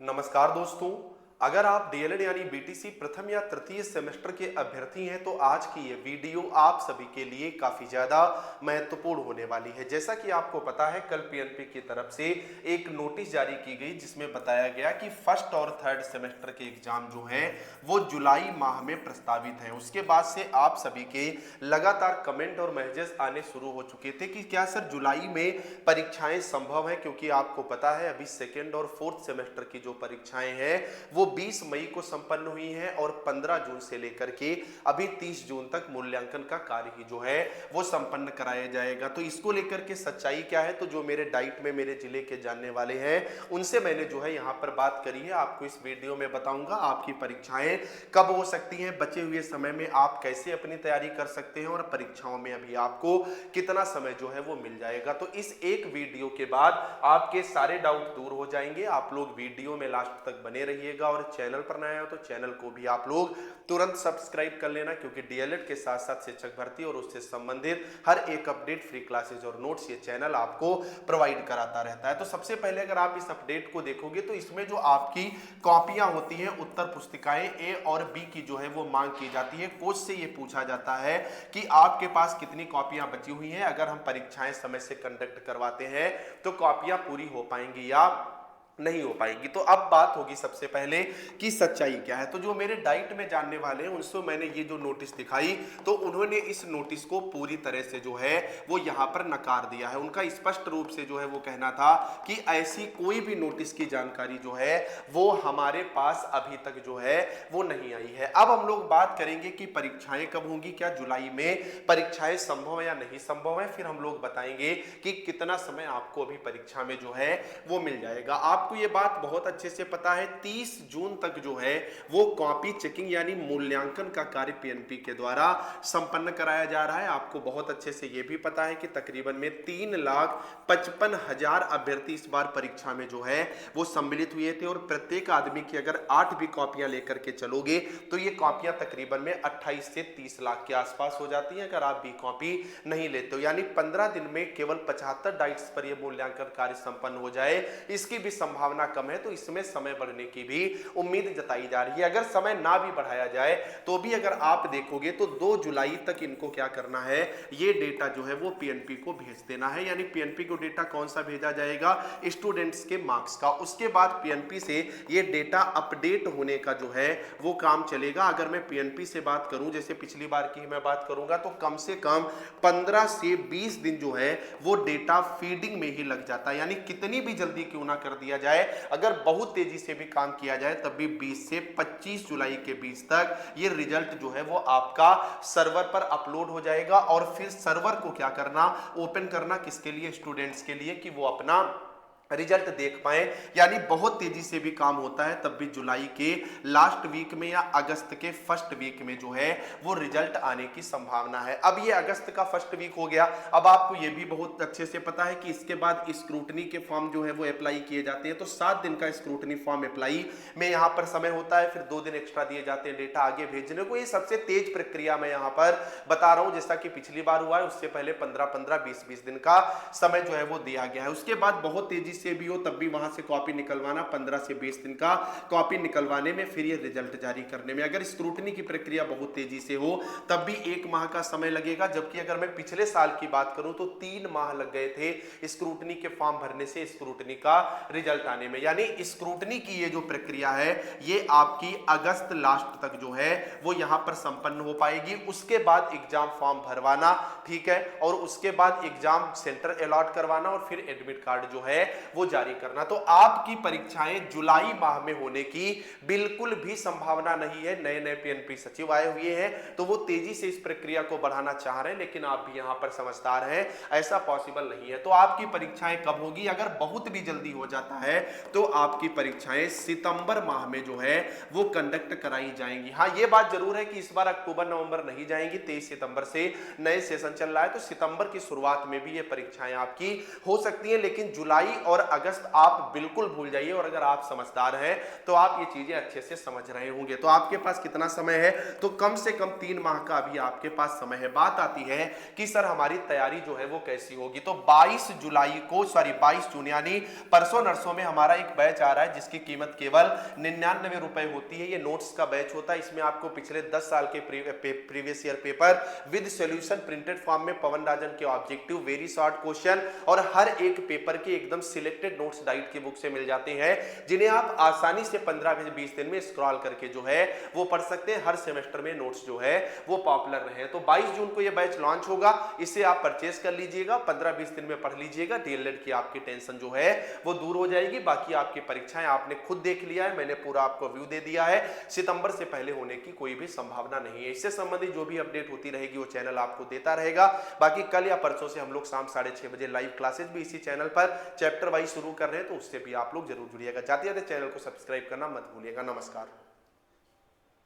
नमस्कार दोस्तों। अगर आप डीएलएड यानी बीटीसी प्रथम या तृतीय सेमेस्टर के अभ्यर्थी हैं तो आज की ये वीडियो आप सभी के लिए काफी ज्यादा महत्वपूर्ण होने वाली है। जैसा कि आपको पता है, कल पीएनपी की तरफ से एक नोटिस जारी की गई जिसमें बताया गया कि फर्स्ट और थर्ड सेमेस्टर के एग्जाम जो हैं वो जुलाई माह में प्रस्तावित हैं। उसके बाद से आप सभी के लगातार कमेंट और मैसेजेस आने शुरू हो चुके थे कि क्या सर जुलाई में परीक्षाएं संभव है, क्योंकि आपको पता है अभी सेकेंड और फोर्थ सेमेस्टर की जो परीक्षाएं हैं वो 20 मई को संपन्न हुई हैं और 15 जून से लेकर के अभी 30 जून तक मूल्यांकन का कार्य ही जो है वो संपन्न कराया जाएगा। तो इसको लेकर के सच्चाई क्या है, तो जो मेरे डाइट में मेरे जिले के जानने वाले हैं उनसे मैंने जो है यहाँ पर बात करी है, आपको इस वीडियो में बताऊंगा आपकी परीक्षाएं कब हो सकती हैं, बचे हुए समय में आप कैसे अपनी तैयारी कर सकते हैं और परीक्षाओं में अभी आपको कितना समय जो है वो मिल जाएगा। तो इस एक वीडियो के बाद आपके सारे डाउट दूर हो जाएंगे। आप लोग वीडियो में लास्ट तक बने रहिएगा और चैनल पर नए हो तो चैनल को भी आप लोग तुरंत सब्सक्राइब कर लेना, क्योंकि डीएलएड के साथ साथ शिक्षक भर्ती और उससे संबंधित हर एक अपडेट, फ्री क्लासेस और नोट्स ये चैनल आपको प्रोवाइड कराता रहता है। तो सबसे पहले अगर आप इस अपडेट को देखोगे तो इसमें जो आपकी कॉपियां होती हैं, उत्तर पुस्तिकाएं ए और बी की जो है वो मांग की जाती है। कोच से ये पूछा जाता है कि आपके पास कितनी कॉपियां बची हुई हैं, अगर हम परीक्षाएं समय से कंडक्ट करवाते हैं तो कॉपियां पूरी हो पाएंगी या नहीं हो पाएगी। तो अब बात होगी सबसे पहले कि सच्चाई क्या है। तो जो मेरे डाइट में जानने वाले हैं उनसे मैंने ये जो नोटिस दिखाई तो उन्होंने इस नोटिस को पूरी तरह से जो है वो यहाँ पर नकार दिया है। उनका स्पष्ट रूप से जो है वो कहना था कि ऐसी कोई भी नोटिस की जानकारी जो है वो हमारे पास अभी तक जो है वो नहीं आई है। अब हम लोग बात करेंगे कि परीक्षाएं कब होंगी, क्या जुलाई में परीक्षाएं संभव है या नहीं संभव है, फिर हम लोग बताएंगे कि कितना समय आपको अभी परीक्षा में जो है वो मिल जाएगा। आपको ये बात बहुत अच्छे से पता है 30 जून तक जो है वो कॉपी चेकिंग यानी मूल्यांकन का कार्य पीएनपी के द्वारा संपन्न कराया जा रहा है। आपको बहुत अच्छे से ये भी पता है कि तकरीबन में 3,55,000 अभ्यर्थी इस बार परीक्षा में जो है वो सम्मिलित हुए थे और प्रत्येक आदमी की अगर 8 भी कॉपियां लेकर के चलोगे तो ये कॉपियां तकरीबन में 28 से 30 लाख के आसपास हो जाती हैं अगर आप बी कॉपी नहीं लेते हो। यानी 15 दिन में केवल 75 डाइट्स पर यह मूल्यांकन कार्य संपन्न हो जाए, इसकी भी संभावना कम है। तो इसमें समय बढ़ने की भी उम्मीद जताई जा रही है। अगर समय ना भी बढ़ाया जाए तो भी अगर आप देखोगे तो 2 जुलाई तक इनको क्या करना है, ये डेटा जो है वो पीएनपी को भेज देना है। यानी पीएनपी को डेटा कौन सा भेजा जाएगा, स्टूडेंट्स के मार्क्स का। उसके बाद पीएनपी से ये डेटा अपडेट होने का जो है वो काम चलेगा। अगर मैं पीएनपी से बात करूं, जैसे पिछली बार की मैं बात करूंगा, तो कम से कम 15 से 20 दिन जो है वो डेटा फीडिंग में ही लग जाता है। यानी कितनी भी जल्दी क्यों ना कर दिया जाए, अगर बहुत तेजी से भी काम किया जाए तब भी 20 से 25 जुलाई के बीच तक ये रिजल्ट जो है वो आपका सर्वर पर अपलोड हो जाएगा। और फिर सर्वर को क्या करना, ओपन करना, किसके लिए, स्टूडेंट्स के लिए, कि वो अपना रिजल्ट देख पाए। यानी बहुत तेजी से भी काम होता है तब भी जुलाई के लास्ट वीक में या अगस्त के फर्स्ट वीक में जो है वो रिजल्ट आने की संभावना है। अब ये अगस्त का फर्स्ट वीक हो गया। अब आपको ये भी बहुत अच्छे से पता है कि इसके बाद स्क्रूटनी के फॉर्म जो है वो अप्लाई किए जाते हैं। तो 7 दिन का स्क्रूटनी फॉर्म अप्लाई में यहाँ पर समय होता है, फिर 2 दिन एक्स्ट्रा दिए जाते हैं डेटा आगे भेजने को। ये सबसे तेज प्रक्रिया मैं यहाँ पर बता रहा हूँ, जैसा कि पिछली बार हुआ है उससे पहले 15-15, 20-20 दिन का समय जो है वो दिया गया है। उसके बाद बहुत तेजी से भी हो तब भी वहां से कॉपी निकलवाना, 15 से 20 दिन का कॉपी निकलवाने में, फिर ये रिजल्ट जारी करने में। अगर स्क्रूटनी की प्रक्रिया बहुत तेजी से हो तब भी 1 माह का समय लगेगा। जबकि अगर मैं पिछले साल की बात करूं तो 3 माह लग गए थे स्क्रूटनी के फॉर्म भरने से स्क्रूटनी का रिजल्ट आने में। यानी स्क्रूटनी की ये जो प्रक्रिया है ये आपकी अगस्त लास्ट तक जो है वो यहां पर संपन्न हो पाएगी। उसके बाद एग्जाम फॉर्म भरवाना, ठीक है, और उसके बाद एग्जाम सेंटर अलॉट करवाना और फिर एडमिट कार्ड जो है वो जारी करना। तो आपकी परीक्षाएं जुलाई माह में होने की बिल्कुल भी संभावना नहीं है। नए नए पीएनपी सचिव आए हुए हैं तो वो तेजी से इस प्रक्रिया को बढ़ाना चाह रहे हैं, लेकिन आप भी यहां पर समझदार हैं, ऐसा पॉसिबल नहीं है। तो आपकी परीक्षाएं कब होगी, अगर बहुत भी जल्दी हो जाता है तो आपकी परीक्षाएं सितंबर माह में जो है वो कंडक्ट कराई जाएंगी। हाँ, ये बात जरूर है कि इस बार अक्टूबर नवंबर नहीं जाएंगी, 23 सितंबर से नए सेशन चल रहा है तो सितंबर की शुरुआत में भी ये परीक्षाएं आपकी हो सकती हैं। लेकिन जुलाई और और अगस्त आप बिल्कुल भूल जाइए। और अगर आप समझदार हैं तो आप ये चीजें अच्छे से समझ रहे होंगे। तो आपके पास कितना समय है, तो कम से कम 3 माह का अभी आपके पास समय है। बात आती है कि सर हमारी तैयारी जो है वो कैसी होगी, तो 22 जून यानी परसों नरसों में हमारा एक बैच आ रहा है जिसकी कीमत केवल 99 रुपए होती है। ये नोट्स का बैच होता है, इसमें आपको पिछले 10 साल के previous year paper with solution printed form में पवन राजन के ऑब्जेक्टिव, वेरी शॉर्ट क्वेश्चन और हर एक पेपर के एकदम सिलेक्टेड नोट्स डाइट की बुक से मिल जाते हैं, जिन्हें आप आसानी से 15-20 दिन में स्क्रॉल करके जो है वो पढ़ सकते हैं। हर सेमेस्टर में नोट्स जो है वो पॉपुलर रहे। तो 22 जून को ये बैच लॉन्च होगा, इसे आप परचेस कर लीजिएगा, 15-20 दिन में पढ़ लीजिएगा। डीएलएड की आपकी टेंशन जो है वो दूर हो जाएगी। बाकी आपकी परीक्षाएं आपने खुद देख लिया है, मैंने पूरा आपको व्यू दे दिया है। सितंबर से पहले होने की कोई भी संभावना नहीं है। इससे संबंधित जो भी अपडेट होती रहेगी वो चैनल आपको देता रहेगा। बाकी कल या परसों से हम लोग शाम 6:30 बजे लाइव क्लासेस भी इसी चैनल पर चैप्टर वाइज शुरू कर रहे हैं, तो उससे भी आप लोग जरूर जुड़िएगा। जाते जाते चैनल को सब्सक्राइब करना मत भूलिएगा। नमस्कार।